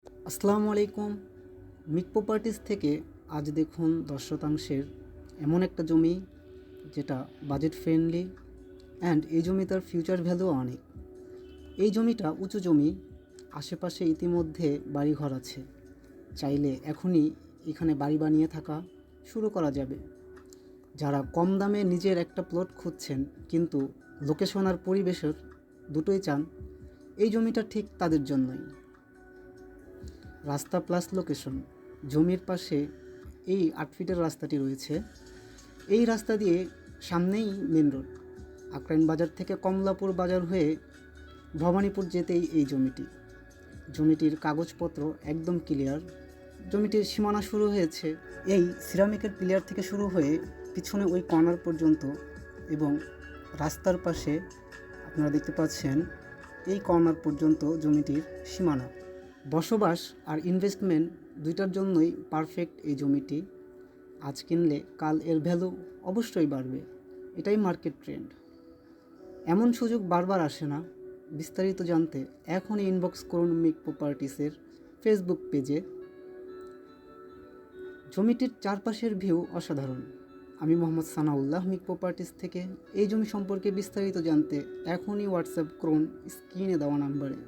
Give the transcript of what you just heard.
আসসালামু আলাইকুম। মিক প্রপার্টিস থেকে আজ দেখুন 10 শতাংশের এমন একটা জমি যেটা বাজেট ফ্রেন্ডলি অ্যান্ড এই জমিটার ফিউচার ভ্যালু অনেক। এই জমিটা উঁচু জমি, আশেপাশে ইতিমধ্যে বাড়িঘর আছে। চাইলে এখনই এখানে বাড়ি বানিয়ে থাকা শুরু করা যাবে। যারা কম দামে নিজের একটা প্লট খুঁজছেন কিন্তু লোকেশন আর পরিবেশের দুটোই চান, এই জমিটা ঠিক তাদের জন্যই। রাস্তা প্লাস লোকেশন, জমির পাশে এই 8 ফিটের রাস্তাটি রয়েছে। এই রাস্তা দিয়ে সামনেই মেন রোড। আকরাইন বাজার থেকে কমলাপুর বাজার হয়ে ভবানীপুর যেতেই এই জমিটির কাগজপত্র একদম ক্লিয়ার। জমিটির সীমানা শুরু হয়েছে এই সিরামিকের পিলার থেকে শুরু হয়ে পিছনে ওই কর্নার পর্যন্ত, এবং রাস্তার পাশে আপনারা দেখতে পাচ্ছেন এই কর্নার পর্যন্ত জমিটির সীমানা। বসবাস আর ইনভেস্টমেন্ট দুইটার জন্যই পারফেক্ট এই জমিটি। আজ কিনলে কাল এর ভ্যালু অবশ্যই বাড়বে, এটাই মার্কেট ট্রেন্ড। এমন সুযোগ বারবার আসে না। বিস্তারিত জানতে এখনই ইনবক্স করুন মিক প্রপার্টিসের ফেসবুক পেজে। জমিটির চারপাশের ভিউ অসাধারণ। আমি মোহাম্মদ সানাউল্লাহ, মিক প্রপার্টিস থেকে। এই জমি সম্পর্কে বিস্তারিত জানতে এখনই হোয়াটসঅ্যাপ করুন স্ক্রিনে দেওয়া নাম্বারে।